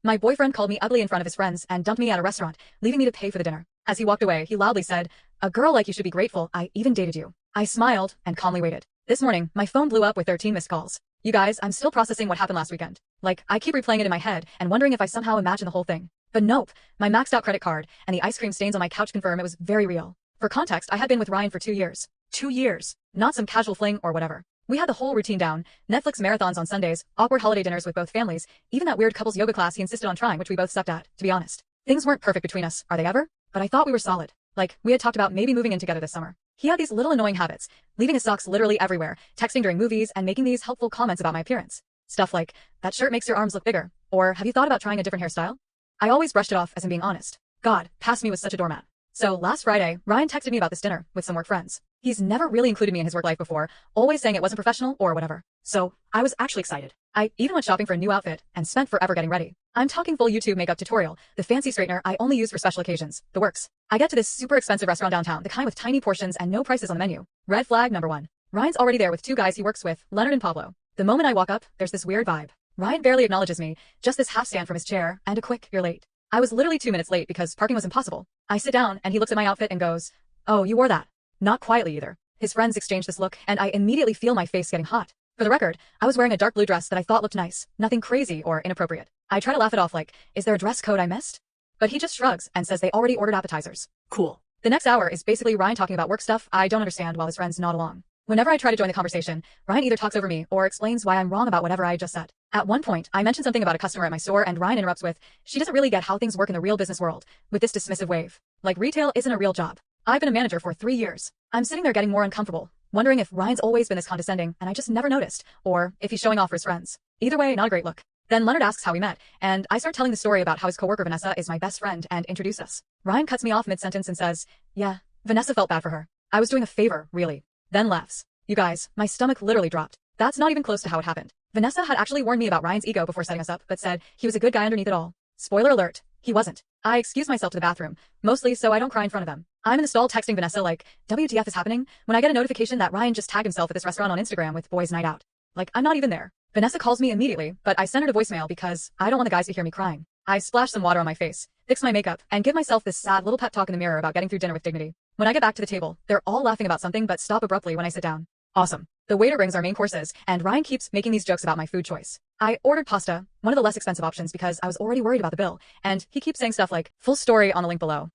My boyfriend called me ugly in front of his friends and dumped me at a restaurant, leaving me to pay for the dinner. As he walked away, he loudly said, "A girl like you should be grateful I even dated you." I smiled and calmly waited. This morning, my phone blew up with 13 missed calls. You guys, I'm still processing what happened last weekend. Like, I keep replaying it in my head and wondering if I somehow imagine the whole thing. But nope, my maxed out credit card and the ice cream stains on my couch confirm it was very real. For context, I had been with Ryan for 2 years. 2 years. Not some casual fling or whatever. We had the whole routine down, Netflix marathons on Sundays, awkward holiday dinners with both families, even that weird couples yoga class he insisted on trying which we both sucked at, to be honest. Things weren't perfect between us, are they ever? But I thought we were solid. Like, we had talked about maybe moving in together this summer. He had these little annoying habits, leaving his socks literally everywhere, texting during movies, and making these helpful comments about my appearance. Stuff like, "That shirt makes your arms look bigger," or "Have you thought about trying a different hairstyle?" I always brushed it off as I'm being honest. God, past me was such a doormat. So last Friday, Ryan texted me about this dinner with some work friends. He's never really included me in his work life before, always saying it wasn't professional or whatever. So I was actually excited. I even went shopping for a new outfit and spent forever getting ready. I'm talking full YouTube makeup tutorial, the fancy straightener I only use for special occasions, the works. I get to this super expensive restaurant downtown, the kind with tiny portions and no prices on the menu. Red flag number 1. Ryan's already there with 2 guys he works with, Leonard and Pablo. The moment I walk up, there's this weird vibe. Ryan barely acknowledges me, just this half stand from his chair, and a quick, "You're late." I was literally 2 minutes late because parking was impossible. I sit down, and he looks at my outfit and goes, "Oh, you wore that." Not quietly either. His friends exchange this look, and I immediately feel my face getting hot. For the record, I was wearing a dark blue dress that I thought looked nice, nothing crazy or inappropriate. I try to laugh it off like, is there a dress code I missed? But he just shrugs and says they already ordered appetizers. Cool. The next hour is basically Ryan talking about work stuff I don't understand while his friends nod along. Whenever I try to join the conversation, Ryan either talks over me or explains why I'm wrong about whatever I just said. At one point, I mentioned something about a customer at my store and Ryan interrupts with, "She doesn't really get how things work in the real business world," with this dismissive wave. Like retail isn't a real job. I've been a manager for 3 years. I'm sitting there getting more uncomfortable, wondering if Ryan's always been this condescending and I just never noticed, or if he's showing off for his friends. Either way, not a great look. Then Leonard asks how we met, and I start telling the story about how his coworker Vanessa is my best friend and introduce us. Ryan cuts me off mid-sentence and says, "Yeah, Vanessa felt bad for her. I was doing a favor, really." Then laughs. You guys, my stomach literally dropped. That's not even close to how it happened. Vanessa had actually warned me about Ryan's ego before setting us up, but said he was a good guy underneath it all. Spoiler alert, he wasn't. I excused myself to the bathroom, mostly so I don't cry in front of them. I'm in the stall texting Vanessa like, "WTF is happening?" when I get a notification that Ryan just tagged himself at this restaurant on Instagram with Boys Night Out. Like, I'm not even there. Vanessa calls me immediately, but I send her to voicemail because I don't want the guys to hear me crying. I splash some water on my face, fix my makeup, and give myself this sad little pep talk in the mirror about getting through dinner with dignity. When I get back to the table, they're all laughing about something but stop abruptly when I sit down. Awesome. The waiter brings our main courses, and Ryan keeps making these jokes about my food choice. I ordered pasta, one of the less expensive options because I was already worried about the bill, and he keeps saying stuff like, "Full story on the link below."